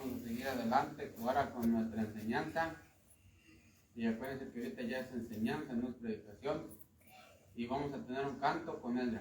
Vamos a seguir adelante ahora con nuestra enseñanza. Y acuérdense que ahorita ya es enseñanza, no es predicación. Y vamos a tener un canto con ella.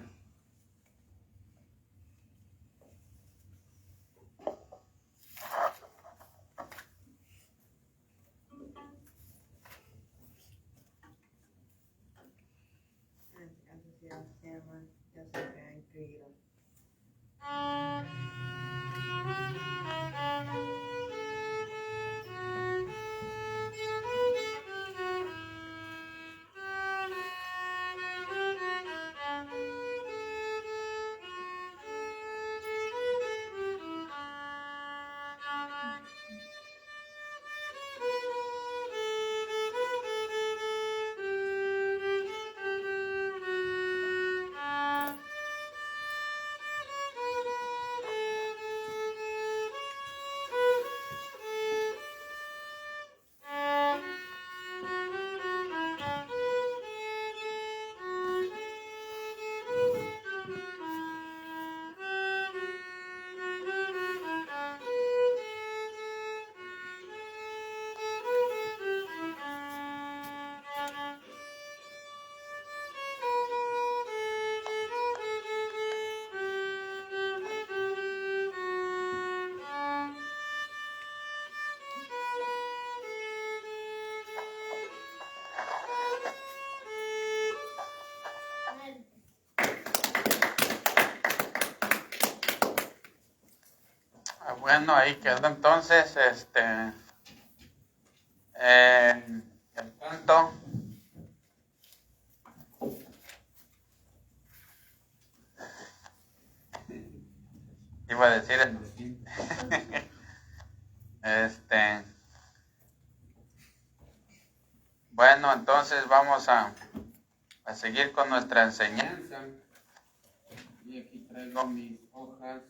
Bueno, ahí quedó entonces el canto. Iba a decir bueno, entonces vamos a seguir con nuestra enseñanza. Y aquí traigo mis hojas.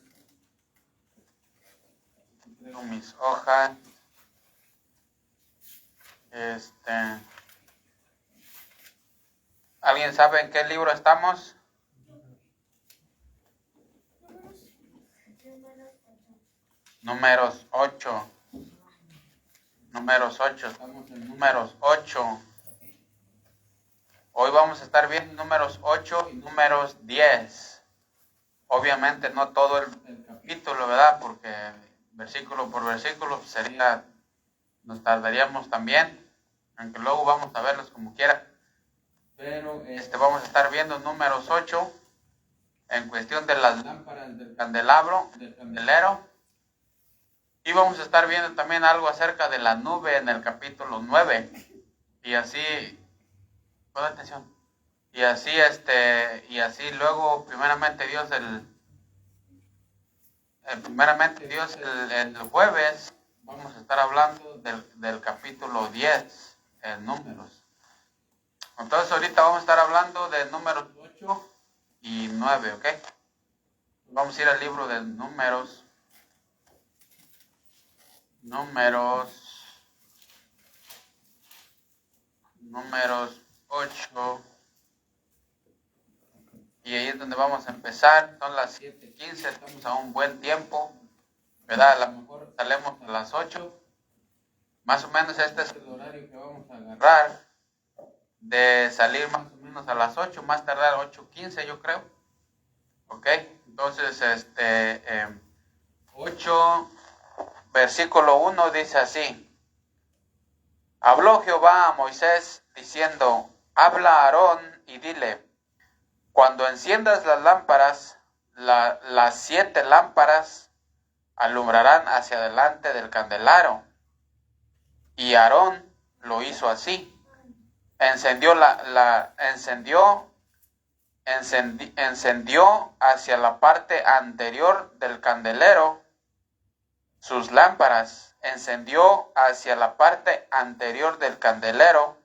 ¿Alguien sabe en qué libro estamos? Números 8. Estamos en números 8. Hoy vamos a estar viendo números 8 y números 10. Obviamente no todo el capítulo, ¿verdad? Porque versículo por versículo nos tardaríamos también, aunque luego vamos a verlos como quiera. Pero vamos a estar viendo números 8 en cuestión de las lámparas del candelero. Y vamos a estar viendo también algo acerca de la nube en el capítulo 9. Y así, pon atención. Y así luego, primeramente Dios el jueves vamos a estar hablando del capítulo 10 en números. Entonces ahorita vamos a estar hablando de números 8 y 9, ¿ok? Vamos a ir al libro de números 8. Y ahí es donde vamos a empezar. Son las 7:15, estamos a un buen tiempo, ¿verdad? A lo mejor salemos a las 8. Más o menos este es el horario que vamos a agarrar, de salir más o menos a las 8, más tardar 8:15 yo creo. ¿Ok? Entonces, 8, versículo 1 dice así. Habló Jehová a Moisés diciendo, habla a Aarón y dile, cuando enciendas las lámparas, las 7 lámparas alumbrarán hacia adelante del candelero. Y Aarón lo hizo así. Encendió hacia la parte anterior del candelero sus lámparas. Encendió hacia la parte anterior del candelero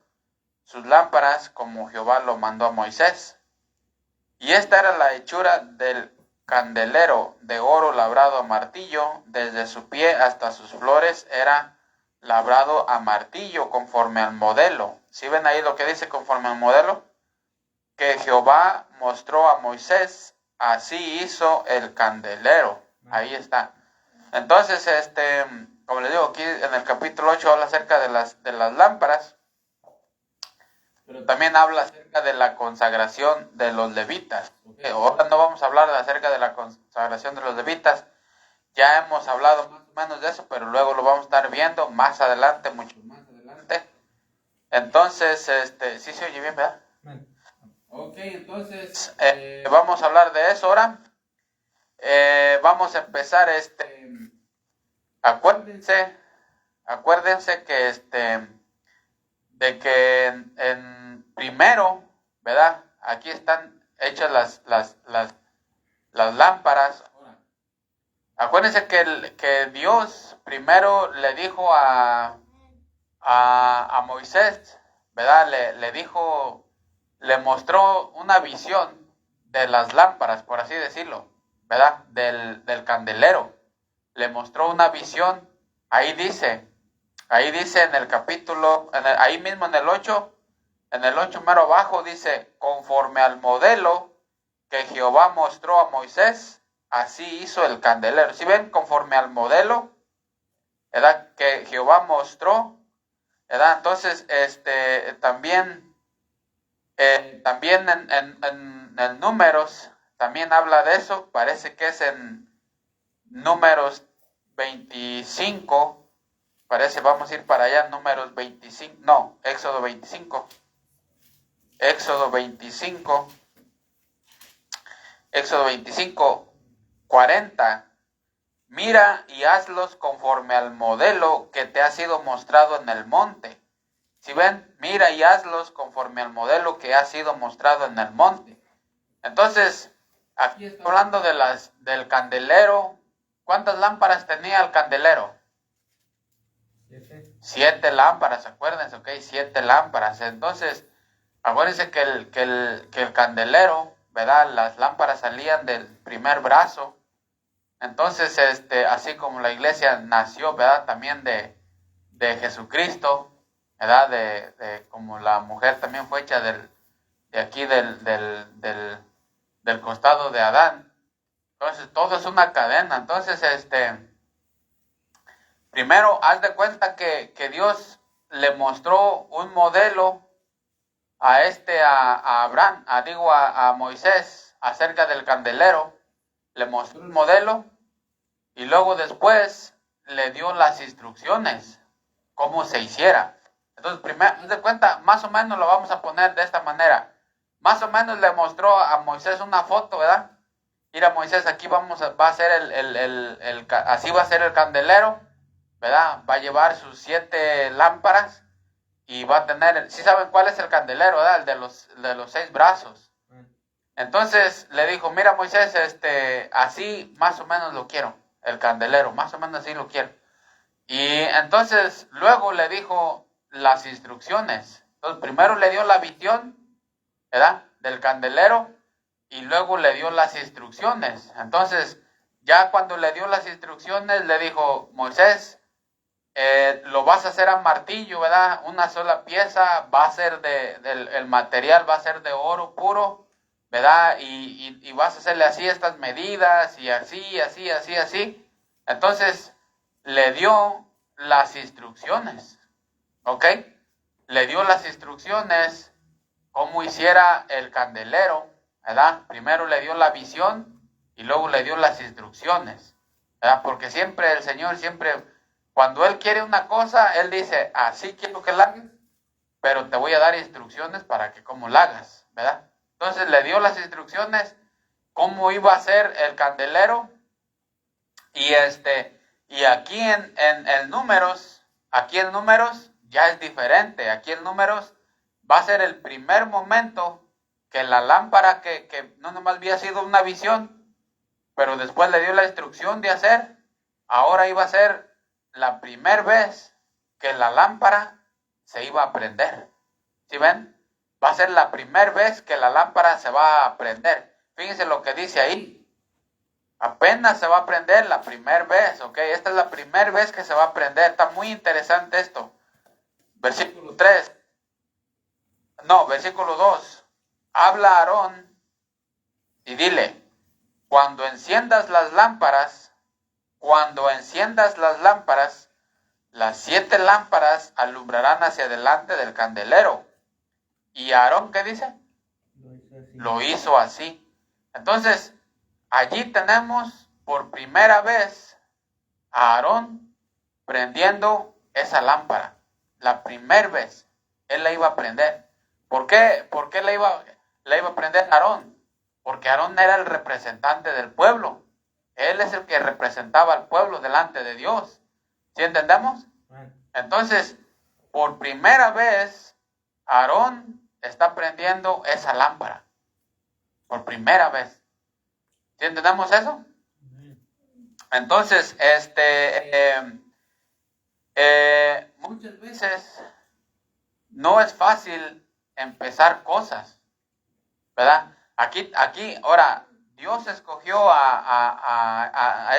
sus lámparas, como Jehová lo mandó a Moisés. Y esta era la hechura del candelero, de oro labrado a martillo, desde su pie hasta sus flores era labrado a martillo conforme al modelo. ¿Sí ven ahí lo que dice conforme al modelo? Que Jehová mostró a Moisés, así hizo el candelero. Ahí está. Entonces, como les digo, aquí en el capítulo 8 habla acerca de las lámparas, pero también habla acerca de la consagración de los levitas. Ahora no vamos a hablar acerca de la consagración de los levitas, ya hemos hablado más o menos de eso, pero luego lo vamos a estar viendo más adelante, mucho más adelante. Entonces, sí se oye bien, ¿verdad? Ok, entonces vamos a hablar de eso ahora. Vamos a empezar, acuérdense que de que en primero, ¿verdad? Aquí están hechas las lámparas. Acuérdense que Dios primero le dijo a Moisés, ¿verdad? Le dijo, le mostró una visión de las lámparas, por así decirlo, ¿verdad? Del candelero. Le mostró una visión. Ahí dice en el capítulo, ahí mismo en el 8 mero abajo dice, conforme al modelo que Jehová mostró a Moisés, así hizo el candelero. ¿Sí ven? Conforme al modelo, ¿verdad? Que Jehová mostró, ¿verdad? Entonces, también en Números, también habla de eso, parece que es en Números 25, parece, vamos a ir para allá, Números 25, no, Éxodo 25, Éxodo 25, 40, mira y hazlos conforme al modelo que te ha sido mostrado en el monte. Si ven, mira y hazlos conforme al modelo que ha sido mostrado en el monte. Entonces, aquí está hablando del candelero. ¿Cuántas lámparas tenía el candelero? 7 lámparas, acuérdense, ok, 7 lámparas. Entonces, acuérdense que el candelero, ¿verdad? Las lámparas salían del primer brazo. Entonces, así como la iglesia nació, ¿verdad? También de Jesucristo, ¿verdad? Como la mujer también fue hecha de aquí del costado de Adán. Entonces, todo es una cadena. Entonces, primero, haz de cuenta que Dios le mostró un modelo a Abraham, a Moisés, acerca del candelero. Le mostró un modelo y luego después le dio las instrucciones, cómo se hiciera. Entonces, primero, haz de cuenta, más o menos lo vamos a poner de esta manera. Más o menos le mostró a Moisés una foto, ¿verdad? Mira, Moisés, aquí va a ser así va a ser el candelero, ¿verdad? Va a llevar sus 7 lámparas y va a tener, ¿sí saben cuál es el candelero, verdad? El de los 6 brazos. Entonces le dijo, mira, Moisés, así más o menos lo quiero, el candelero, más o menos así lo quiero. Y entonces luego le dijo las instrucciones. Entonces primero le dio la visión, ¿verdad? Del candelero y luego le dio las instrucciones. Entonces ya cuando le dio las instrucciones le dijo, Moisés, lo vas a hacer a martillo, ¿verdad? Una sola pieza, va a ser el material va a ser de oro puro, ¿verdad? Y vas a hacerle así estas medidas y así. Entonces le dio las instrucciones, ¿ok? Le dio las instrucciones cómo hiciera el candelero, ¿verdad? Primero le dio la visión y luego le dio las instrucciones, ¿verdad? Porque siempre el Señor, cuando Él quiere una cosa, Él dice, así quiero que la hagas, pero te voy a dar instrucciones para que cómo la hagas, ¿verdad? Entonces le dio las instrucciones, cómo iba a ser el candelero, y aquí en Números, ya es diferente. Aquí en Números va a ser el primer momento que la lámpara que no nomás había sido una visión, pero después le dio la instrucción de hacer, ahora iba a ser la primera vez que la lámpara se iba a prender. ¿Sí ven? Va a ser la primera vez que la lámpara se va a prender. Fíjense lo que dice ahí. Apenas se va a prender la primera vez, ¿ok? Esta es la primera vez que se va a prender. Está muy interesante esto. Versículo 2. Habla a Aarón y dile, cuando enciendas las lámparas, las 7 lámparas alumbrarán hacia adelante del candelero. Y Aarón, ¿qué dice? Lo hizo así. Entonces, allí tenemos por primera vez a Aarón prendiendo esa lámpara. La primera vez él la iba a prender. ¿Por qué la iba a prender Aarón? Porque Aarón era el representante del pueblo. Él es el que representaba al pueblo delante de Dios. ¿Sí entendemos? Entonces, por primera vez, Aarón está prendiendo esa lámpara. Por primera vez. ¿Sí entendemos eso? Entonces, muchas veces no es fácil empezar cosas, ¿verdad? Aquí, ahora, Dios escogió a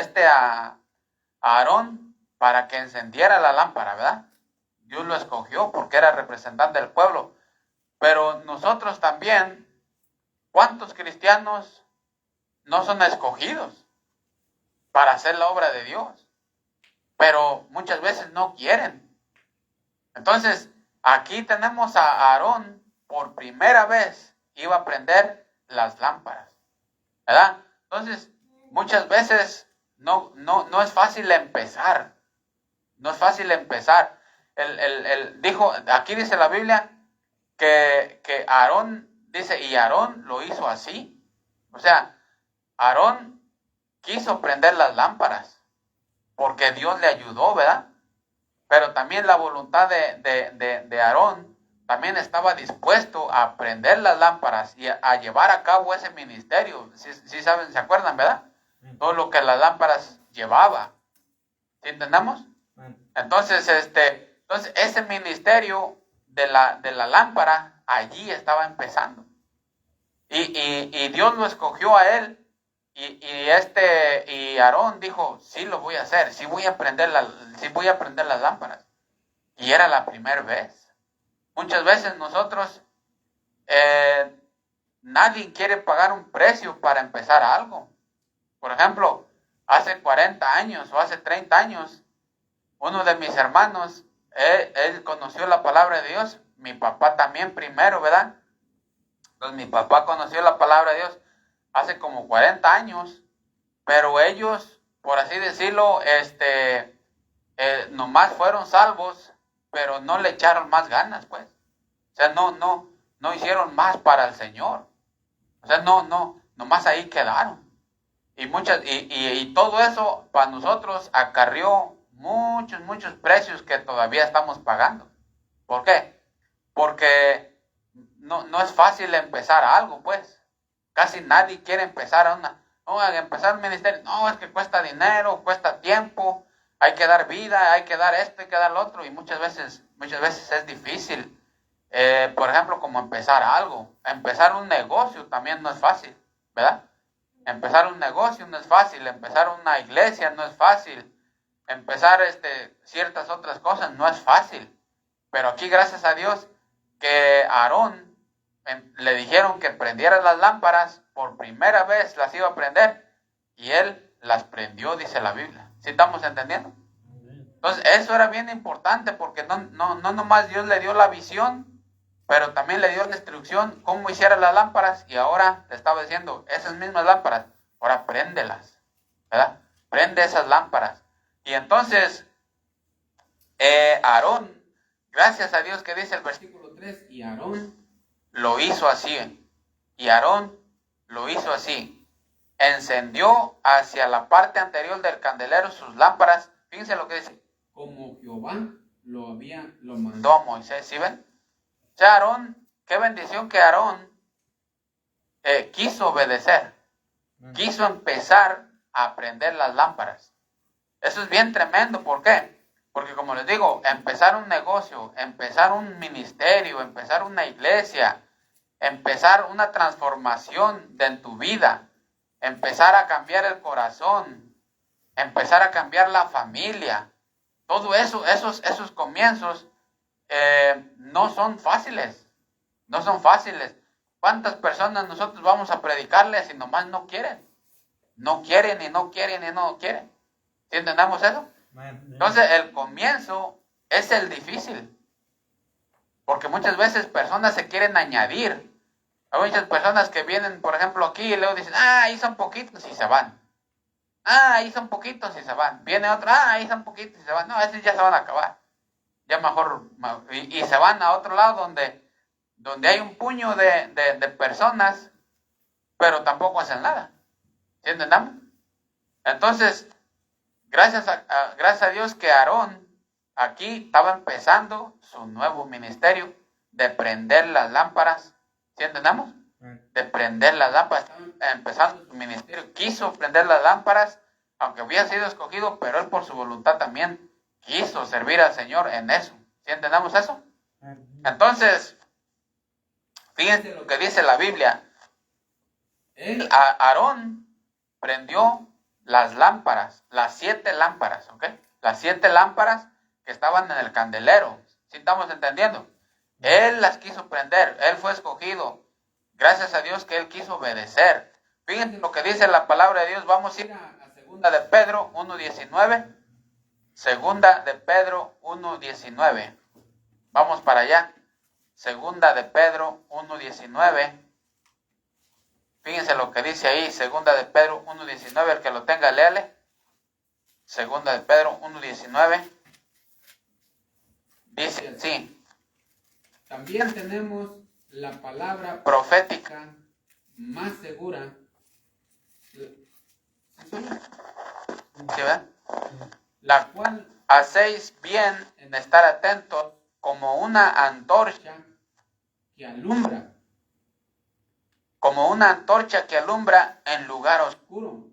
Aarón para que encendiera la lámpara, ¿verdad? Dios lo escogió porque era representante del pueblo. Pero nosotros también, ¿cuántos cristianos no son escogidos para hacer la obra de Dios? Pero muchas veces no quieren. Entonces, aquí tenemos a Aarón, por primera vez iba a prender las lámparas, ¿verdad? Entonces, muchas veces no es fácil empezar. No es fácil empezar. Aquí dice la Biblia que Aarón, dice, y Aarón lo hizo así. O sea, Aarón quiso prender las lámparas porque Dios le ayudó, ¿verdad? Pero también la voluntad de Aarón también estaba dispuesto a prender las lámparas y a llevar a cabo ese ministerio. ¿Sí saben, se acuerdan, verdad? Todo lo que las lámparas llevaba. ¿Sí entendemos? Entonces, ese ministerio de la lámpara allí estaba empezando. Y Dios lo escogió a él. Y Aarón dijo, sí lo voy a hacer, sí voy a prender las lámparas. Y era la primera vez. Muchas veces nosotros, nadie quiere pagar un precio para empezar algo. Por ejemplo, hace 40 años o hace 30 años, uno de mis hermanos, él conoció la palabra de Dios, mi papá también primero, ¿verdad? Entonces mi papá conoció la palabra de Dios hace como 40 años, pero ellos, por así decirlo, nomás fueron salvos, pero no le echaron más ganas, pues. O sea, no hicieron más para el Señor. O sea, nomás ahí quedaron. Y todo eso para nosotros acarrió muchos precios que todavía estamos pagando. ¿Por qué? Porque no es fácil empezar algo, pues. Casi nadie quiere empezar empezar un ministerio. No, es que cuesta dinero, cuesta tiempo, hay que dar vida, hay que dar esto, hay que dar lo otro, y muchas veces es difícil. Por ejemplo, como empezar algo. Empezar un negocio también no es fácil, ¿verdad? Empezar un negocio no es fácil, empezar una iglesia no es fácil, empezar ciertas otras cosas no es fácil. Pero aquí, gracias a Dios, que a Aarón le dijeron que prendiera las lámparas, por primera vez las iba a prender, y él las prendió, dice la Biblia. ¿Sí estamos entendiendo? Entonces, eso era bien importante, porque no nomás Dios le dio la visión, pero también le dio la instrucción cómo hiciera las lámparas, y ahora le estaba diciendo, esas mismas lámparas, ahora préndelas, ¿verdad? Prende esas lámparas. Y entonces, Aarón, gracias a Dios que dice el versículo 3, y Aarón lo hizo así. Y Aarón lo hizo así. Encendió hacia la parte anterior del candelero sus lámparas. Fíjense lo que dice. Como Jehová lo mandó a Moisés. ¿Sí ven? O sea, Aarón, qué bendición que Aarón quiso obedecer. Quiso empezar a prender las lámparas. Eso es bien tremendo. ¿Por qué? Porque como les digo, empezar un negocio, empezar un ministerio, empezar una iglesia, empezar una transformación en tu vida, empezar a cambiar el corazón, empezar a cambiar la familia, todo eso, esos comienzos no son fáciles, no son fáciles. ¿Cuántas personas nosotros vamos a predicarles y nomás no quieren? No quieren y no quieren y no quieren. ¿Sí entendemos eso? Entonces el comienzo es el difícil. Porque muchas veces personas se quieren añadir. Hay muchas personas que vienen, por ejemplo, aquí y luego dicen, ahí son poquitos y se van. Ahí son poquitos y se van. Viene otro, ahí son poquitos y se van. No, esos ya se van a acabar. Ya mejor, y se van a otro lado donde hay un puño de personas, pero tampoco hacen nada. ¿Sí entendamos? Entonces, gracias a Dios que Aarón aquí estaba empezando su nuevo ministerio de prender las lámparas. ¿Sí entendamos? De prender las lámparas. Estaba empezando su ministerio. Quiso prender las lámparas, aunque había sido escogido, pero él por su voluntad también quiso servir al Señor en eso. ¿Sí entendamos eso? Entonces, fíjense lo que dice la Biblia. Aarón prendió las lámparas, las 7 lámparas, ¿ok? Las 7 lámparas que estaban en el candelero. ¿Sí estamos entendiendo? Él las quiso prender, él fue escogido. Gracias a Dios que él quiso obedecer. Fíjense lo que dice la palabra de Dios. Vamos a ir a segunda de Pedro 1:19. Segunda de Pedro 1:19. Vamos para allá. Segunda de Pedro 1:19. Fíjense lo que dice ahí, segunda de Pedro 1:19, el que lo tenga, léale. Segunda de Pedro 1:19. Dice así. También tenemos la palabra profética más segura. ¿Sí ven? La cual hacéis bien en estar atentos como una antorcha que alumbra. Como una antorcha que alumbra en lugar oscuro,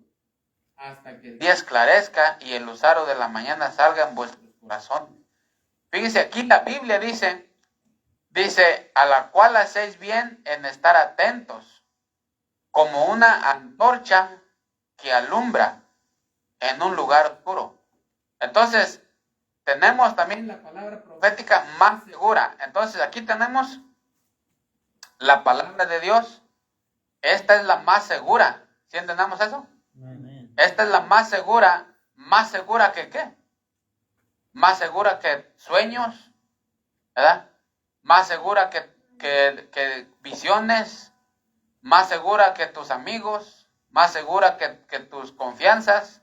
hasta que el día esclarezca y el lucero de la mañana salga en vuestros corazones. Fíjense, aquí la Biblia dice, a la cual hacéis bien en estar atentos, como una antorcha que alumbra en un lugar oscuro. Entonces, tenemos también la palabra profética más segura. Entonces, aquí tenemos la palabra de Dios. Esta es la más segura. ¿Sí entendemos eso? Amén. Esta es la más segura. ¿Más segura que qué? Más segura que sueños, ¿verdad? Más segura que visiones. Más segura que tus amigos. Más segura que tus confianzas.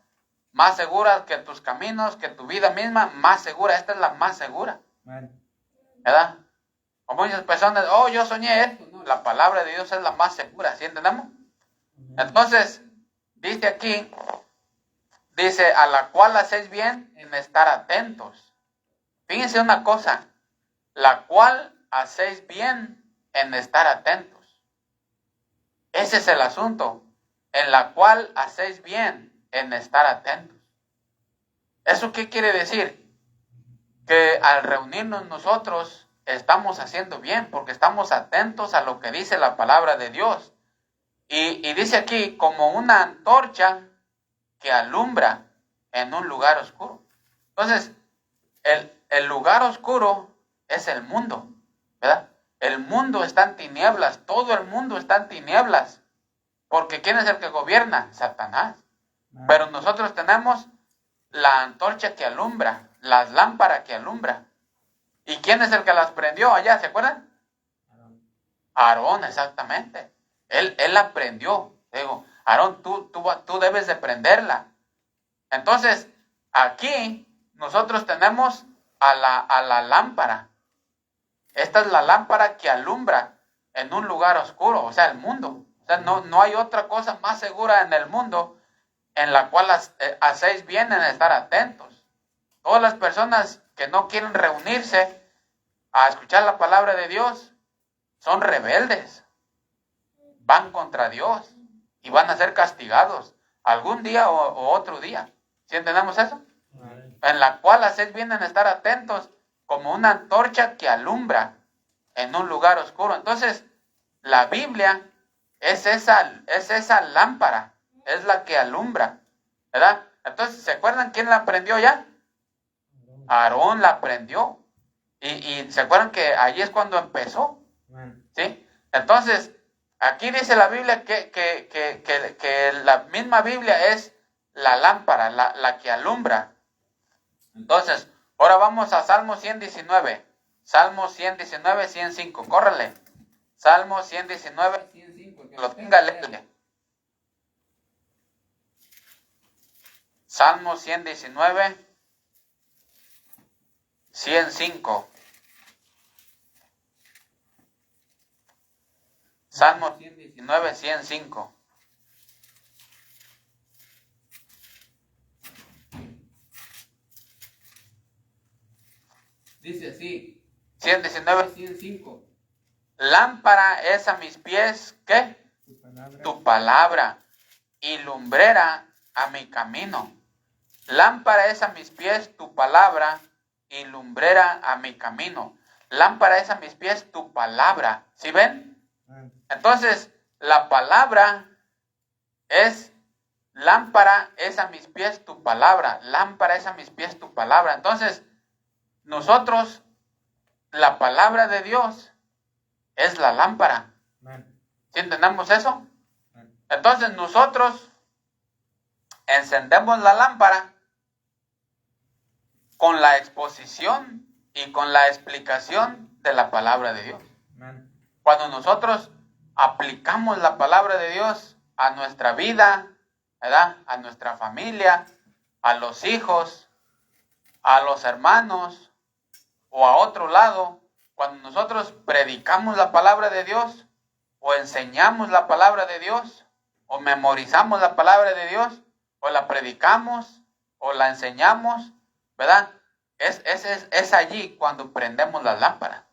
Más segura que tus caminos, que tu vida misma. Más segura. Esta es la más segura. ¿Verdad? O muchas personas, yo soñé esto. No, la palabra de Dios es la más segura, ¿sí entendemos? Entonces, dice aquí, a la cual hacéis bien en estar atentos. Fíjense una cosa, la cual hacéis bien en estar atentos. Ese es el asunto, en la cual hacéis bien en estar atentos. ¿Eso qué quiere decir? Que al reunirnos nosotros estamos haciendo bien porque estamos atentos a lo que dice la palabra de Dios. Y dice aquí, como una antorcha que alumbra en un lugar oscuro. Entonces, el lugar oscuro es el mundo, ¿verdad? El mundo está en tinieblas, todo el mundo está en tinieblas. Porque ¿quién es el que gobierna? Satanás. Pero nosotros tenemos la antorcha que alumbra, las lámparas que alumbra. ¿Y quién es el que las prendió allá? ¿Se acuerdan? Aarón, exactamente. Él la prendió. Digo, Aarón, tú debes de prenderla. Entonces, aquí nosotros tenemos a la lámpara. Esta es la lámpara que alumbra en un lugar oscuro, o sea, el mundo. O sea, no hay otra cosa más segura en el mundo en la cual hacéis bien en estar atentos. Todas las personas que no quieren reunirse a escuchar la palabra de Dios son rebeldes, van contra Dios y van a ser castigados algún día o otro día. ¿Sí entendemos eso? En la cual hacéis bien en estar atentos como una antorcha que alumbra en un lugar oscuro. Entonces, la Biblia es esa lámpara, es la que alumbra, ¿verdad? Entonces, ¿se acuerdan quién la prendió ya? Aarón la prendió. Y ¿se acuerdan que ahí es cuando empezó? ¿Sí? Entonces, aquí dice la Biblia que la misma Biblia es la lámpara, la que alumbra Entonces, ahora vamos a Salmo 119. Salmo 119, 105. Córrele. Salmo 119, 105. Que lo tenga, léele. Salmo 119, 105. Salmo 119, 105. Dice así, 119, 105. Lámpara es a mis pies, ¿qué? Tu palabra, y lumbrera a mi camino. Lámpara es a mis pies tu palabra, y lumbrera a mi camino. Lámpara es a mis pies tu palabra. ¿Sí ven? Entonces, la palabra es, lámpara es a mis pies tu palabra. Lámpara es a mis pies tu palabra. Entonces, nosotros, la palabra de Dios es la lámpara. ¿Sí entendemos eso? Entonces, nosotros encendemos la lámpara con la exposición y con la explicación de la palabra de Dios. Cuando nosotros aplicamos la palabra de Dios a nuestra vida, ¿verdad? A nuestra familia, a los hijos, a los hermanos o a otro lado, cuando nosotros predicamos la palabra de Dios o enseñamos la palabra de Dios o memorizamos la palabra de Dios o la predicamos o la enseñamos, ¿verdad? Es allí cuando prendemos las lámparas.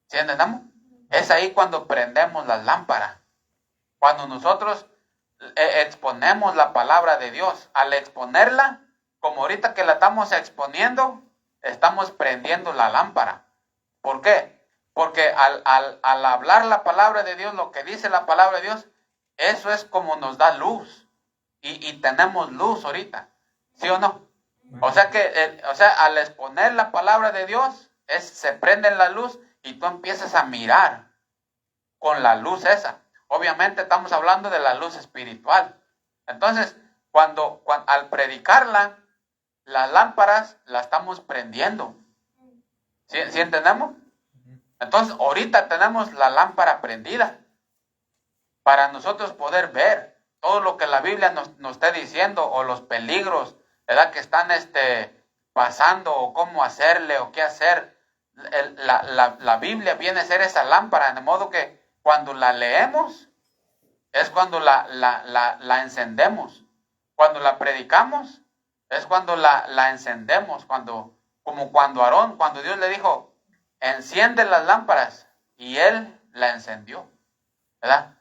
¿Sí entendemos? Es ahí cuando prendemos las lámparas. Cuando nosotros exponemos la palabra de Dios. Al exponerla, como ahorita que la estamos exponiendo, estamos prendiendo la lámpara. ¿Por qué? Porque al hablar la palabra de Dios, lo que dice la palabra de Dios, eso es como nos da luz. Y tenemos luz ahorita. ¿Sí o no? O sea que, al exponer la palabra de Dios, se prende la luz y tú empiezas a mirar con la luz esa. Obviamente estamos hablando de la luz espiritual. Entonces, al predicarla, las lámparas las estamos prendiendo. ¿Sí entendemos? Entonces, ahorita tenemos la lámpara prendida para nosotros poder ver todo lo que la Biblia nos está diciendo o los peligros, ¿verdad? Que están pasando o cómo hacerle o qué hacer. La Biblia viene a ser esa lámpara, de modo que cuando la leemos es cuando la encendemos. Cuando la predicamos es cuando la encendemos. Como cuando Aarón, cuando Dios le dijo, enciende las lámparas, y él la encendió, ¿verdad?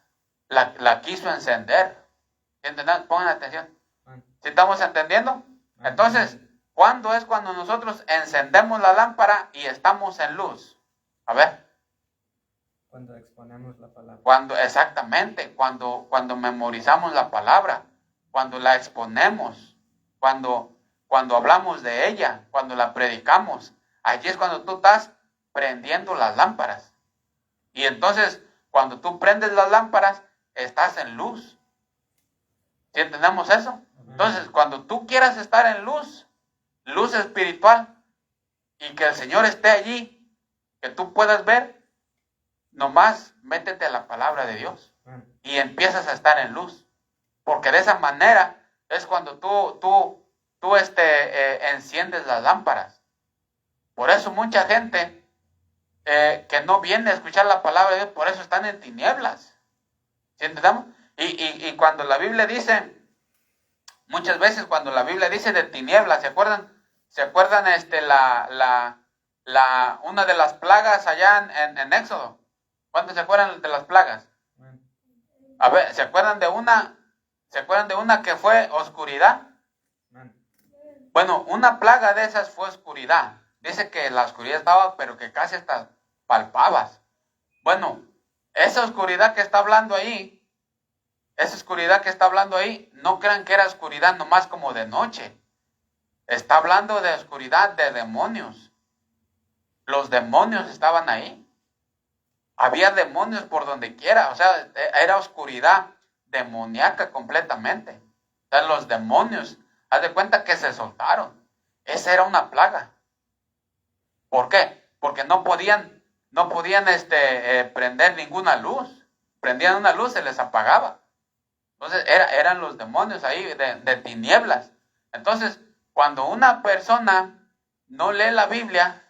La quiso encender. ¿Entienden? Pongan atención. ¿Sí estamos entendiendo? Entonces, ¿cuándo es cuando nosotros encendemos la lámpara y estamos en luz? A ver. Cuando exponemos la palabra. Exactamente, cuando memorizamos la palabra, cuando la exponemos, cuando hablamos de ella, cuando la predicamos. Allí es cuando tú estás prendiendo las lámparas. Y entonces, cuando tú prendes las lámparas, estás en luz. ¿Sí entendemos eso? Entonces, cuando tú quieras estar en luz espiritual, y que el Señor esté allí, que tú puedas ver, nomás métete a la palabra de Dios y empiezas a estar en luz. Porque de esa manera es cuando tú enciendes las lámparas. Por eso mucha gente que no viene a escuchar la palabra de Dios, por eso están en tinieblas. ¿Sí entendemos? Y cuando la Biblia dice, muchas veces cuando la Biblia dice de tinieblas, ¿se acuerdan? ¿Se acuerdan una de las plagas allá en Éxodo? ¿Cuántos se acuerdan de las plagas? A ver, ¿se acuerdan de una que fue oscuridad? Bueno, una plaga de esas fue oscuridad. Dice que la oscuridad estaba, pero que casi hasta palpabas. Bueno, esa oscuridad que está hablando ahí, no crean que era oscuridad nomás como de noche. Está hablando de oscuridad de demonios. Los demonios estaban ahí. Había demonios por donde quiera. O sea, era oscuridad demoníaca completamente. O sea, los demonios, haz de cuenta que se soltaron. Esa era una plaga. ¿Por qué? Porque no podían prender ninguna luz. Prendían una luz, se les apagaba. Entonces eran los demonios ahí de tinieblas. Entonces, cuando una persona no lee la Biblia,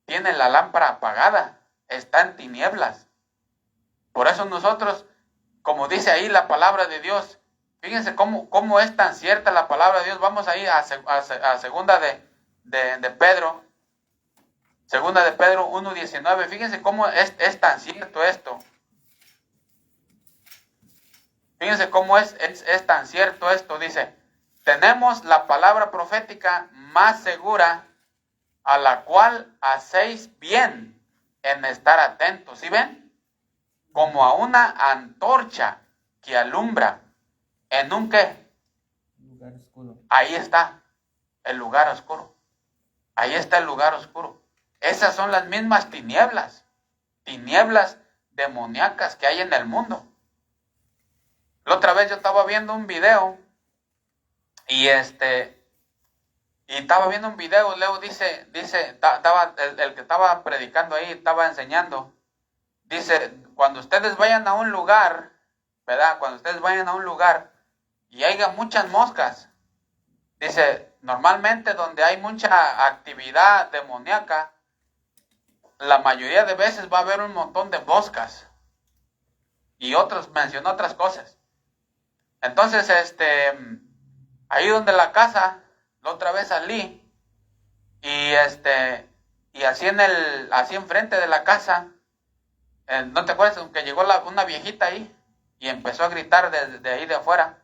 tiene la lámpara apagada, está en tinieblas. Por eso nosotros, como dice ahí la palabra de Dios, fíjense cómo es tan cierta la palabra de Dios. Vamos ahí a segunda de Pedro. Segunda de Pedro 1:19. Fíjense cómo es tan cierto esto. Fíjense cómo es tan cierto esto. Dice, tenemos la palabra profética más segura, a la cual hacéis bien en estar atentos. ¿Sí ven? Como a una antorcha que alumbra en un ¿qué? Lugar oscuro. Ahí está el lugar oscuro. Ahí está el lugar oscuro. Esas son las mismas tinieblas demoníacas que hay en el mundo. La otra vez yo estaba viendo un video y estaba viendo un video, luego dice, estaba el que estaba predicando ahí, estaba enseñando, dice, cuando ustedes vayan a un lugar, ¿verdad? Cuando ustedes vayan a un lugar y haya muchas moscas, dice, normalmente donde hay mucha actividad demoníaca, la mayoría de veces va a haber un montón de moscas. Y mencionó otras cosas. Entonces, ahí donde la casa, la otra vez salí, y así enfrente de la casa, ¿no te acuerdas? Que llegó una viejita ahí, y empezó a gritar desde ahí de afuera.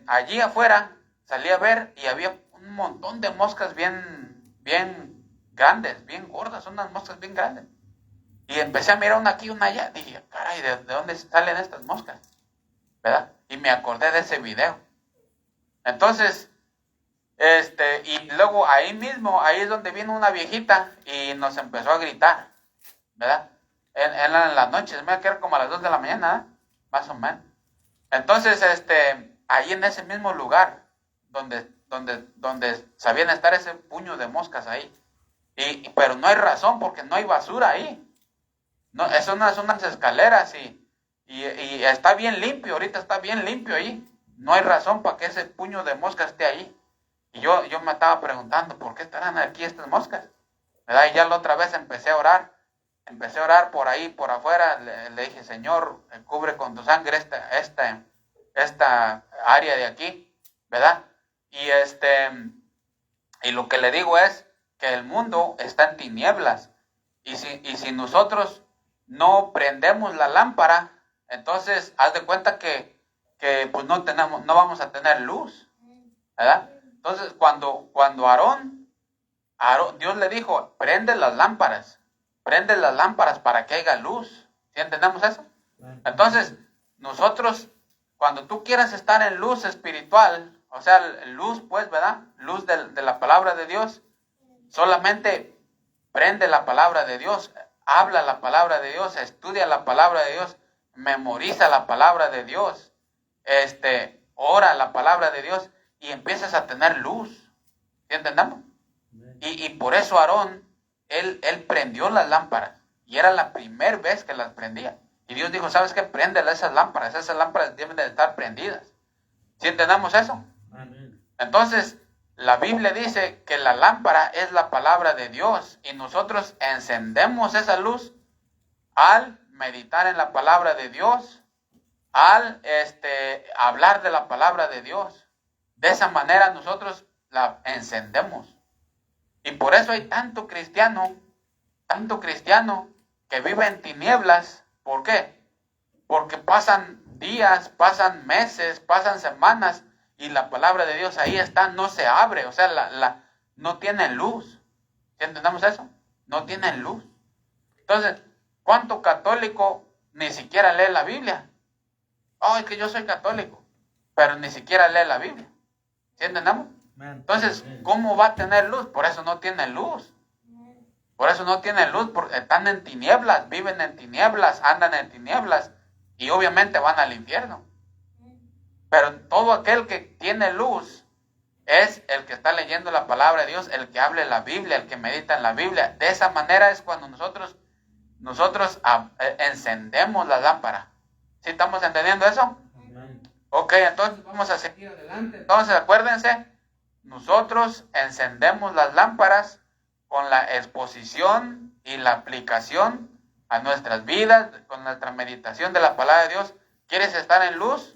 Allí afuera, salí a ver, y había un montón de moscas bien grandes, bien gordas, unas moscas bien grandes. Y empecé a mirar una aquí y una allá. Dije, caray, ¿de dónde salen estas moscas? ¿Verdad? Y me acordé de ese video. Entonces, y luego ahí mismo, ahí es donde vino una viejita y nos empezó a gritar, ¿verdad? En la noche, se me va a quedar como a las 2 de la mañana, ¿eh? Más o menos. Entonces, ahí en ese mismo lugar, donde sabían estar ese puño de moscas ahí. Pero no hay razón porque no hay basura ahí. No, son unas escaleras y está bien limpio, ahorita está bien limpio ahí. No hay razón para que ese puño de moscas esté ahí. Y yo me estaba preguntando, ¿por qué estarán aquí estas moscas? ¿Verdad? Y ya la otra vez empecé a orar por ahí, por afuera. Le dije, Señor, cubre con tu sangre esta área de aquí, ¿verdad? Y lo que le digo es que el mundo está en tinieblas. Y si nosotros no prendemos la lámpara, entonces haz de cuenta que pues no vamos a tener luz, ¿verdad? Entonces cuando Aarón, Dios le dijo, prende las lámparas para que haya luz. ¿Sí entendemos eso? Entonces nosotros, cuando tú quieras estar en luz espiritual, o sea, luz pues, ¿verdad? Luz de la palabra de Dios, solamente prende la palabra de Dios, habla la palabra de Dios, estudia la palabra de Dios, memoriza la palabra de Dios, ora la palabra de Dios y empiezas a tener luz. ¿Sí entendemos? Y por eso Aarón, él prendió las lámparas y era la primera vez que las prendía. Y Dios dijo, ¿sabes qué? Préndele esas lámparas deben de estar prendidas. ¿Sí entendemos eso? Amén. Entonces, la Biblia dice que la lámpara es la palabra de Dios y nosotros encendemos esa luz al meditar en la palabra de Dios, al hablar de la palabra de Dios. De esa manera nosotros la encendemos. Y por eso hay tanto cristiano que vive en tinieblas. ¿Por qué? Porque pasan días, pasan meses, pasan semanas y la palabra de Dios ahí está, no se abre, o sea, no tienen luz. ¿Sí entendemos eso? No tienen luz. Entonces, ¿cuánto católico ni siquiera lee la Biblia? Oh, es que yo soy católico, pero ni siquiera lee la Biblia. ¿Sí entendemos? Entonces, ¿cómo va a tener luz? Por eso no tienen luz. Por eso no tienen luz, porque están en tinieblas, viven en tinieblas, andan en tinieblas y obviamente van al infierno. Pero todo aquel que tiene luz es el que está leyendo la palabra de Dios, el que hable la Biblia, el que medita en la Biblia. De esa manera es cuando nosotros encendemos la lámpara. ¿Sí estamos entendiendo eso? Ok, entonces vamos a seguir adelante. Entonces acuérdense, nosotros encendemos las lámparas con la exposición y la aplicación a nuestras vidas, con nuestra meditación de la palabra de Dios. ¿Quieres estar en luz?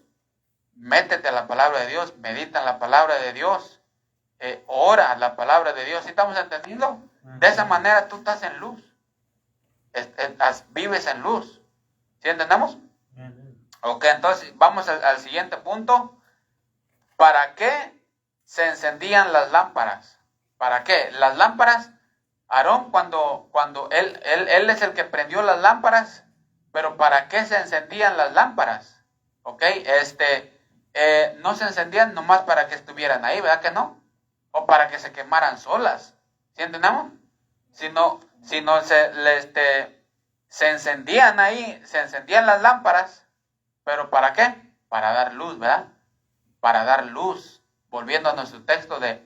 Métete a la palabra de Dios, medita en la palabra de Dios, ora la palabra de Dios. ¿Sí estamos entendiendo? De esa manera tú estás en luz, vives en luz. ¿Sí entendemos? Ok, entonces vamos al siguiente punto. ¿Para qué se encendían las lámparas? ¿Para qué? Las lámparas, Aarón cuando él es el que prendió las lámparas, pero ¿para qué se encendían las lámparas? Ok, no se encendían nomás para que estuvieran ahí, ¿verdad que no? O para que se quemaran solas, ¿sí entendemos? Sino se encendían ahí, se encendían las lámparas, ¿pero para qué? Para dar luz, ¿verdad? Para dar luz. Volviendo a nuestro texto de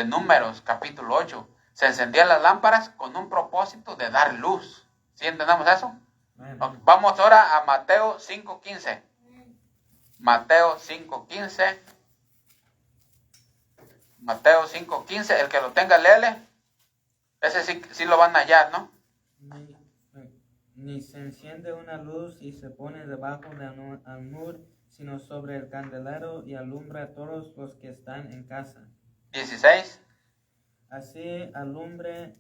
Números, capítulo 8. Se encendían las lámparas con un propósito de dar luz. ¿Sí entendemos eso? Okay. Vamos ahora a Mateo 5:15. Mateo 5:15. Mateo 5:15. El que lo tenga, léele. Ese sí lo van a hallar, ¿no? Ni se enciende una luz y se pone debajo de un almud, sino sobre el candelero y alumbra a todos los que están en casa. 16. Así alumbre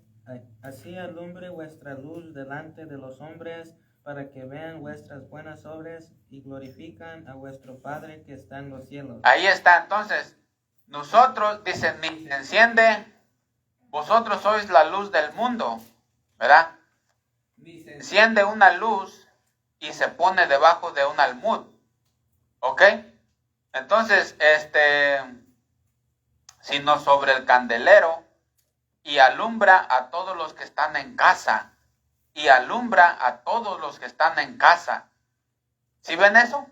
vuestra luz delante de los hombres, para que vean vuestras buenas obras y glorifican a vuestro Padre que está en los cielos. Ahí está, entonces, nosotros, dicen, ni se enciende, vosotros sois la luz del mundo, ¿verdad? Ni se enciende una luz y se pone debajo de un almud, ¿ok? Entonces, sino sobre el candelero y alumbra a todos los que están en casa, y alumbra a todos los que están en casa. ¿Sí ven eso?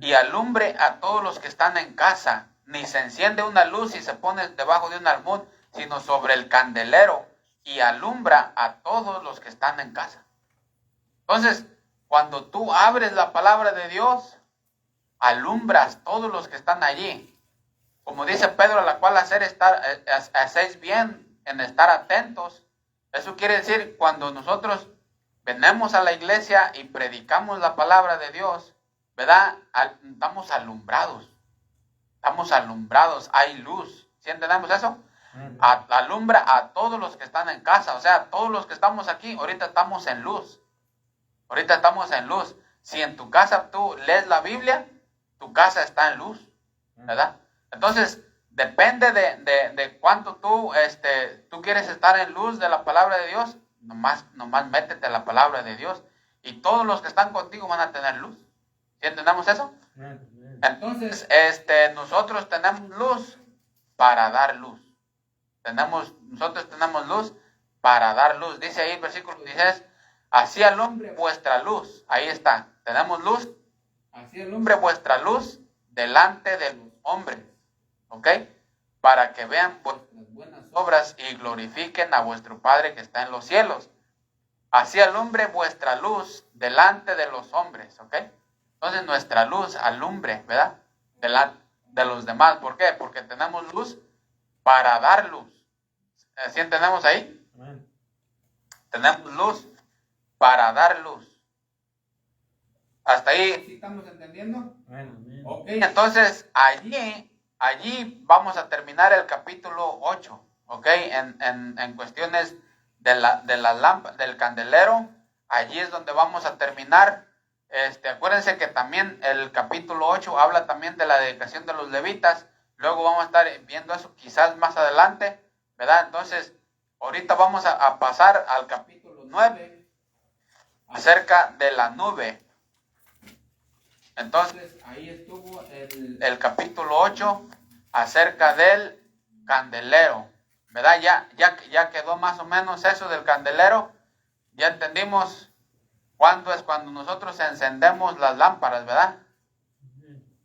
Y alumbre a todos los que están en casa. Ni se enciende una luz y se pone debajo de un almud, sino sobre el candelero y alumbra a todos los que están en casa. Entonces, cuando tú abres la palabra de Dios, alumbras todos los que están allí. Como dice Pedro, a la cual hacéis bien en estar atentos. Eso quiere decir, cuando nosotros venimos a la iglesia y predicamos la palabra de Dios, ¿verdad? Estamos alumbrados, hay luz. ¿Sí entendemos eso? Alumbra a todos los que están en casa, o sea, todos los que estamos aquí, ahorita estamos en luz. Si en tu casa tú lees la Biblia, tu casa está en luz, ¿verdad? Entonces, depende de cuánto tú quieres estar en luz de la palabra de Dios, nomás métete a la palabra de Dios y todos los que están contigo van a tener luz. ¿Sí entendemos eso? Entonces, nosotros tenemos luz para dar luz. Nosotros tenemos luz para dar luz. Dice ahí el versículo 16, así alumbre vuestra luz. Ahí está, tenemos luz. Así alumbre vuestra luz delante de los hombres. ¿Ok? Para que vean vuestras buenas obras y glorifiquen a vuestro Padre que está en los cielos. Así alumbre vuestra luz delante de los hombres. ¿Ok? Entonces nuestra luz alumbre, ¿verdad? Delante de los demás. ¿Por qué? Porque tenemos luz para dar luz. ¿Sí entendemos ahí? Amén. Tenemos luz para dar luz. ¿Hasta ahí sí estamos entendiendo? Amén. Ok, entonces allí vamos a terminar el capítulo 8. ¿Ok? En cuestiones de la lámpara, del candelero, allí es donde vamos a terminar. Acuérdense que también el capítulo 8 habla también de la dedicación de los levitas. Luego vamos a estar viendo eso quizás más adelante, ¿verdad? Entonces, ahorita vamos a pasar al capítulo 9 acerca de la nube. Entonces, ahí estuvo el capítulo 8 acerca del candelero, ¿verdad? Ya quedó más o menos eso del candelero. Ya entendimos cuándo es cuando nosotros encendemos las lámparas, ¿verdad?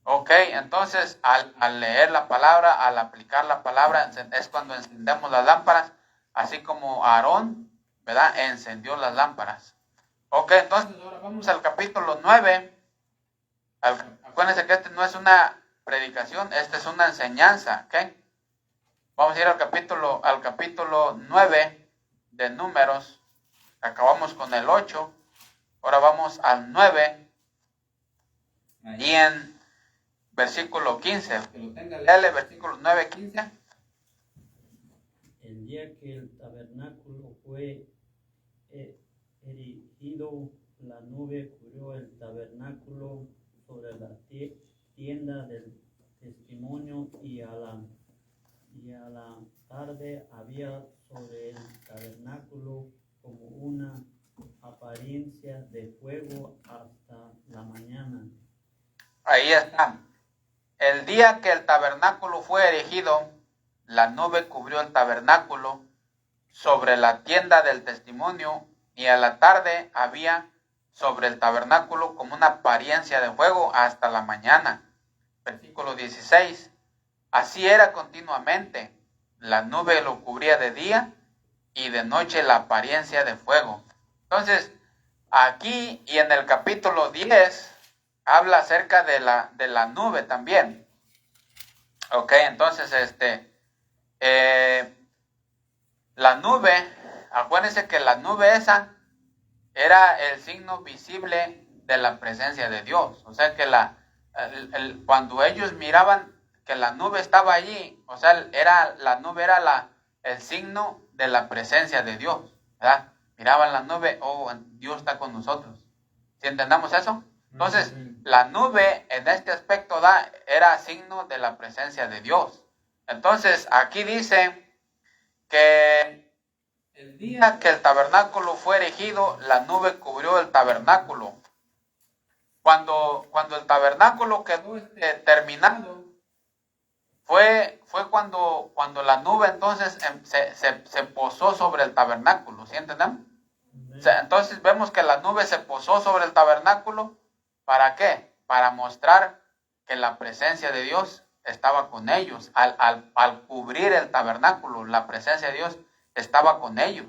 Ok, entonces al leer la palabra, al aplicar la palabra, es cuando encendemos las lámparas, así como Aarón, ¿verdad? Encendió las lámparas. Ok, entonces ahora vamos al capítulo 9. Acuérdense que este no es una predicación, esta es una enseñanza, ¿ok? Vamos a ir al capítulo 9 de Números. Acabamos con el 8. Ahora vamos al 9. Y en versículo 15. Que lo tenga, léale, versículo 9, 15. El día que el tabernáculo fue erigido, la nube cubrió el tabernáculo sobre la tienda del testimonio y a la tarde había sobre el tabernáculo como una apariencia de fuego hasta la mañana. Ahí está. El día que el tabernáculo fue erigido, la nube cubrió el tabernáculo sobre la tienda del testimonio y a la tarde había sobre el tabernáculo como una apariencia de fuego hasta la mañana. Versículo 16. Así era continuamente. La nube lo cubría de día y de noche la apariencia de fuego. Entonces, aquí y en el capítulo 10 habla acerca de la nube también. Ok, entonces la nube, acuérdense que la nube esa era el signo visible de la presencia de Dios. O sea que cuando ellos miraban que la nube estaba allí, o sea, la nube era el signo de la presencia de Dios, ¿verdad? Miraban la nube, oh, Dios está con nosotros. ¿Sí entendamos eso? Entonces, la nube en este aspecto era signo de la presencia de Dios. Entonces, aquí dice que el día que el tabernáculo fue erigido, la nube cubrió el tabernáculo. Cuando el tabernáculo quedó terminado, fue cuando la nube entonces se posó sobre el tabernáculo, ¿sí entendemos? O sea, entonces vemos que la nube se posó sobre el tabernáculo. ¿Para qué? Para mostrar que la presencia de Dios estaba con ellos. Al cubrir el tabernáculo, la presencia de Dios estaba con ellos,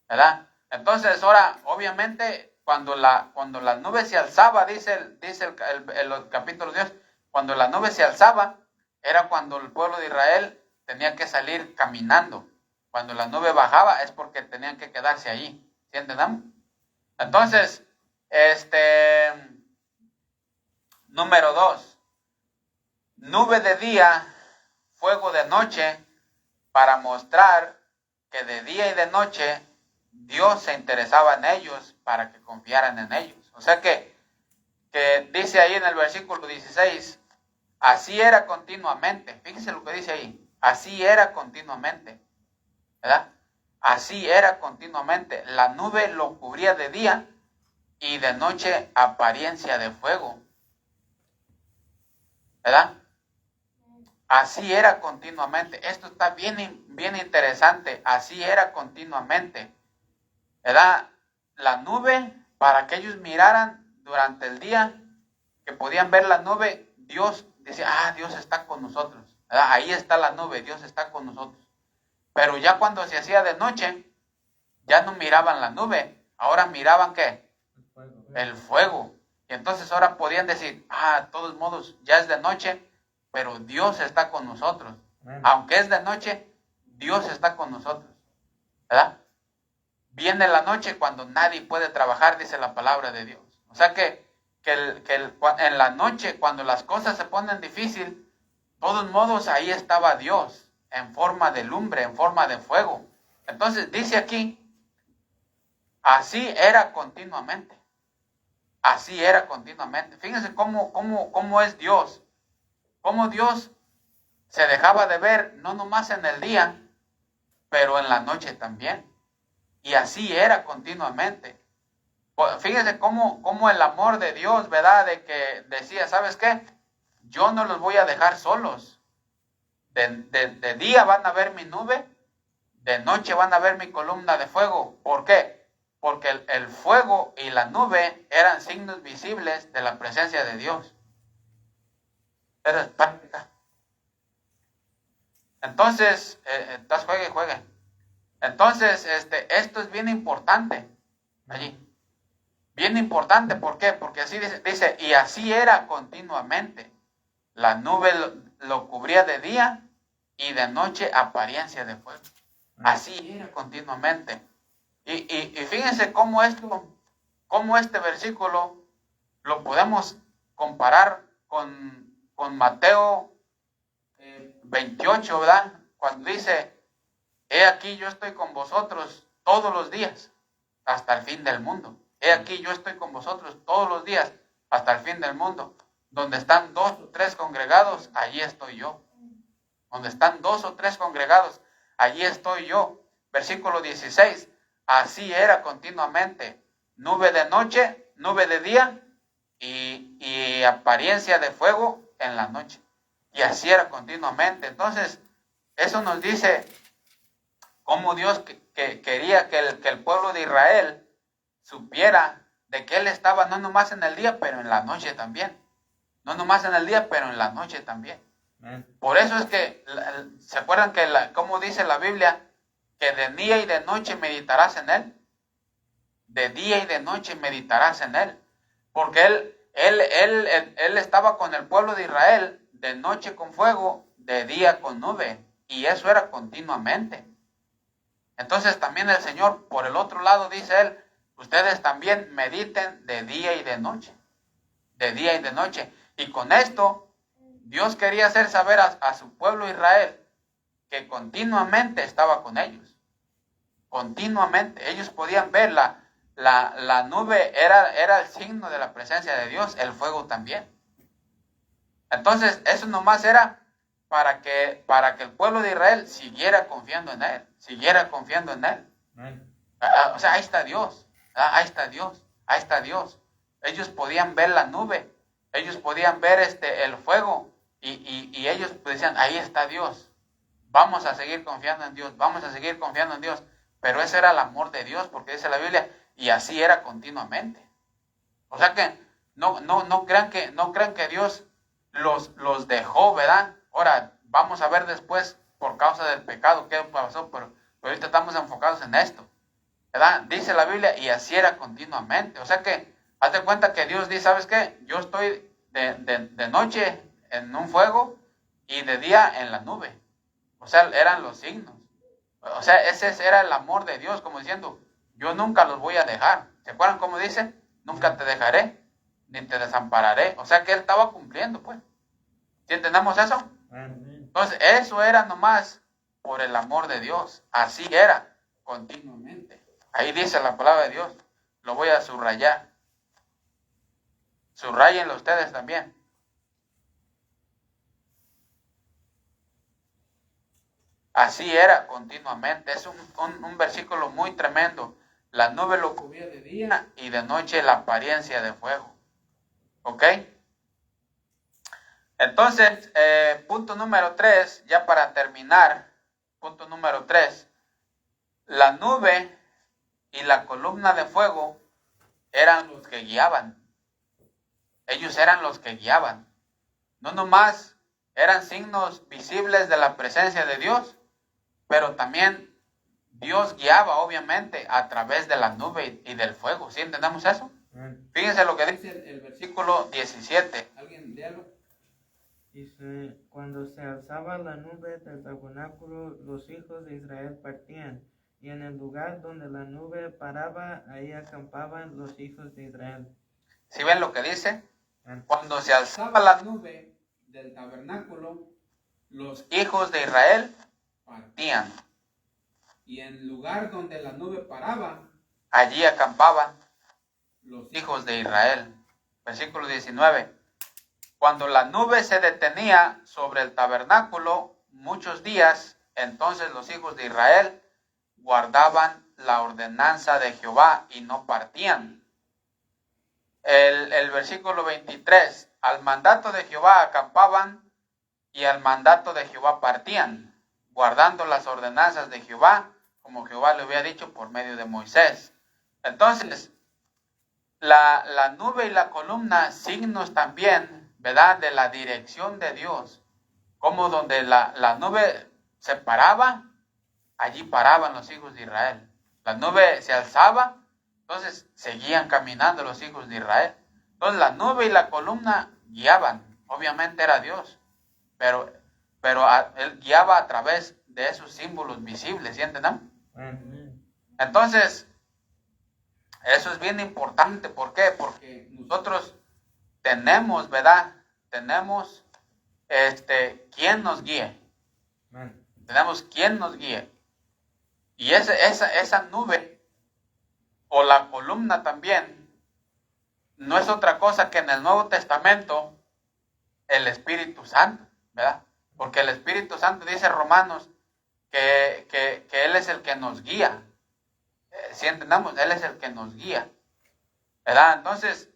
¿verdad? Entonces ahora, obviamente, cuando la nube se alzaba, dice el capítulo 10, cuando la nube se alzaba, era cuando el pueblo de Israel tenía que salir caminando. Cuando la nube bajaba es porque tenían que quedarse allí. ¿Sí entendemos? Entonces, número 2. Nube de día, fuego de noche, para mostrar que de día y de noche Dios se interesaba en ellos para que confiaran en ellos. O sea que dice ahí en el versículo 16, así era continuamente. Fíjense lo que dice ahí, así era continuamente, ¿verdad? Así era continuamente. La nube lo cubría de día y de noche apariencia de fuego, ¿verdad? Así era continuamente. Esto está bien, bien interesante. Así era continuamente, ¿verdad? La nube, para que ellos miraran durante el día, que podían ver la nube, Dios decía, Dios está con nosotros, ¿verdad? Ahí está la nube, Dios está con nosotros. Pero ya cuando se hacía de noche, ya no miraban la nube, ahora miraban ¿qué? El fuego. Y entonces ahora podían decir, de todos modos, ya es de noche, pero Dios está con nosotros. Aunque es de noche, Dios está con nosotros, ¿verdad? Viene la noche cuando nadie puede trabajar, dice la palabra de Dios. O sea que en la noche, cuando las cosas se ponen difíciles, de todos modos ahí estaba Dios, en forma de lumbre, en forma de fuego. Entonces dice aquí, así era continuamente. Así era continuamente. Fíjense cómo es Dios. Cómo Dios se dejaba de ver, no nomás en el día, pero en la noche también. Y así era continuamente. Fíjense cómo el amor de Dios, ¿verdad? De que decía, ¿sabes qué? Yo no los voy a dejar solos. De día van a ver mi nube, de noche van a ver mi columna de fuego. ¿Por qué? Porque el fuego y la nube eran signos visibles de la presencia de Dios. Esa es práctica. Entonces, juegue y juegue. Entonces, esto es bien importante allí. Bien importante, ¿por qué? Porque así dice, y así era continuamente. La nube lo cubría de día y de noche apariencia de fuego. Así era continuamente. Y fíjense cómo este versículo lo podemos comparar con Mateo 28, ¿verdad? Cuando dice, he aquí yo estoy con vosotros todos los días hasta el fin del mundo. He aquí yo estoy con vosotros todos los días hasta el fin del mundo. Donde están 2 o 3 congregados, allí estoy yo. Donde están 2 o 3 congregados, allí estoy yo. Versículo 16, así era continuamente. Nube de noche, nube de día y apariencia de fuego en la noche. Y así era continuamente. Entonces, eso nos dice cómo Dios quería que el pueblo de Israel supiera de que Él estaba no nomás en el día, pero en la noche también. No nomás en el día, pero en la noche también. Por eso es que, ¿se acuerdan que cómo dice la Biblia? Que de día y de noche meditarás en Él. De día y de noche meditarás en Él. Porque Él estaba con el pueblo de Israel, de noche con fuego, de día con nube. Y eso era continuamente. Entonces también el Señor, por el otro lado, dice Él, ustedes también mediten de día y de noche. De día y de noche. Y con esto, Dios quería hacer saber a su pueblo Israel que continuamente estaba con ellos. Continuamente. Ellos podían ver la nube, era el signo de la presencia de Dios, el fuego también. Entonces, eso nomás era para que el pueblo de Israel siguiera confiando en Él. Siguiera confiando en Él. O sea, ahí está Dios. Ahí está Dios. Ahí está Dios. Ellos podían ver la nube. Ellos podían ver el fuego. Y ellos decían, ahí está Dios. Vamos a seguir confiando en Dios. Vamos a seguir confiando en Dios. Pero ese era el amor de Dios, porque dice la Biblia, y así era continuamente. O sea que no crean que Dios los dejó, ¿verdad? Ahora, vamos a ver después, por causa del pecado, qué pasó, pero ahorita estamos enfocados en esto, ¿verdad? Dice la Biblia, y así era continuamente. O sea que, haz de cuenta que Dios dice, ¿sabes qué? Yo estoy de noche en un fuego y de día en la nube. O sea, eran los signos. O sea, ese era el amor de Dios, como diciendo, yo nunca los voy a dejar. ¿Se acuerdan cómo dice? Nunca te dejaré, ni te desampararé. O sea que Él estaba cumpliendo, pues. ¿Sí entendemos eso? Entonces, eso era nomás por el amor de Dios. Así era, continuamente. Ahí dice la palabra de Dios. Lo voy a subrayar. Subrayenlo ustedes también. Así era continuamente. Es un versículo muy tremendo. La nube lo cubría de día y de noche la apariencia de fuego. ¿Ok? Entonces, punto número 3, ya para terminar. Punto número 3. La nube y la columna de fuego eran los que guiaban. Ellos eran los que guiaban. No nomás eran signos visibles de la presencia de Dios, pero también Dios guiaba, obviamente, a través de la nube y del fuego. ¿Sí entendemos eso? Fíjense lo que dice el versículo 17. ¿Alguien léalo? Dice, cuando se alzaba la nube del tabernáculo, los hijos de Israel partían, y en el lugar donde la nube paraba, ahí acampaban los hijos de Israel. ¿Sí ven lo que dice? Cuando se alzaba la nube del tabernáculo, los hijos de Israel partían. Y en el lugar donde la nube paraba, allí acampaban los hijos de Israel. Versículo 19. Cuando la nube se detenía sobre el tabernáculo muchos días, entonces los hijos de Israel guardaban la ordenanza de Jehová y no partían. El versículo 23. Al mandato de Jehová acampaban y al mandato de Jehová partían, guardando las ordenanzas de Jehová, como Jehová le había dicho por medio de Moisés. Entonces, la nube y la columna, signos también ¿verdad? De la dirección de Dios. Como donde la nube se paraba, allí paraban los hijos de Israel. La nube se alzaba, entonces seguían caminando los hijos de Israel. Entonces la nube y la columna guiaban. Obviamente era Dios, pero él guiaba a través de esos símbolos visibles, ¿sí entienden? Entonces, eso es bien importante. ¿Por qué? Porque nosotros tenemos, ¿verdad? Tenemos quien nos guíe. Tenemos quien nos guíe. Y esa nube o la columna también no es otra cosa que en el Nuevo Testamento el Espíritu Santo, ¿verdad? Porque el Espíritu Santo dice Romanos que Él es el que nos guía. Si entendamos, Él es el que nos guía, ¿verdad? Entonces,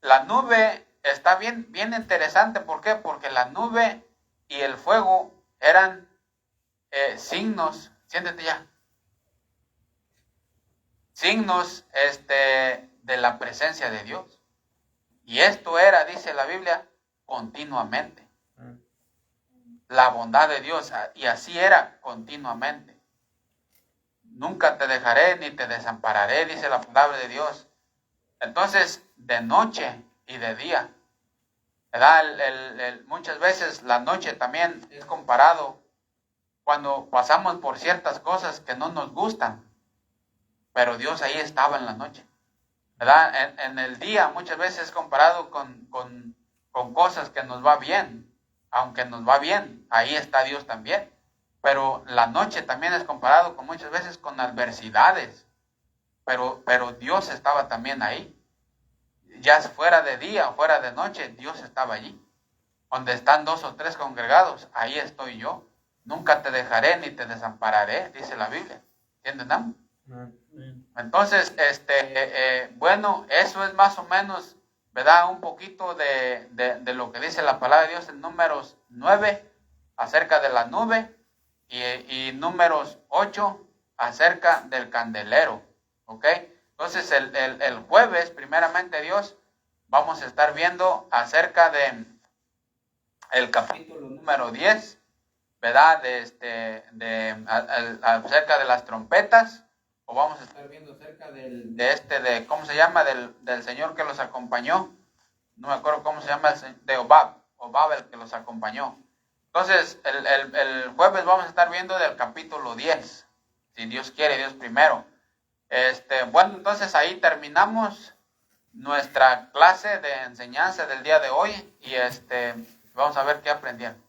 la nube está bien interesante. ¿Por qué? Porque la nube y el fuego eran signos, siéntete ya, signos de la presencia de Dios. Y esto era, dice la Biblia, continuamente. La bondad de Dios, y así era continuamente. Nunca te dejaré ni te desampararé, dice la palabra de Dios. Entonces, de noche y de día, ¿verdad? Muchas veces la noche también es comparado cuando pasamos por ciertas cosas que no nos gustan, pero Dios ahí estaba en la noche, ¿verdad? En el día muchas veces es comparado con cosas que nos va bien. Aunque nos va bien, ahí está Dios también. Pero la noche también es comparado con muchas veces con adversidades. Pero Dios estaba también ahí. Ya fuera de día o fuera de noche, Dios estaba allí. Donde están 2 o 3 congregados, ahí estoy yo. Nunca te dejaré ni te desampararé, dice la Biblia. ¿Entienden? Entonces, bueno, eso es más o menos, ¿verdad? Un poquito de lo que dice la palabra de Dios en Números 9 acerca de la nube y Números 8 acerca del candelero, ¿ok? Entonces el jueves, primeramente Dios, vamos a estar viendo acerca de el capítulo número 10, ¿verdad? Acerca de las trompetas. O vamos a estar viendo acerca ¿cómo se llama? Del Señor que los acompañó. No me acuerdo cómo se llama, de Obab el que los acompañó. Entonces, el jueves vamos a estar viendo del capítulo 10. Si Dios quiere, Dios primero. Bueno, entonces ahí terminamos nuestra clase de enseñanza del día de hoy. Y vamos a ver qué aprendieron.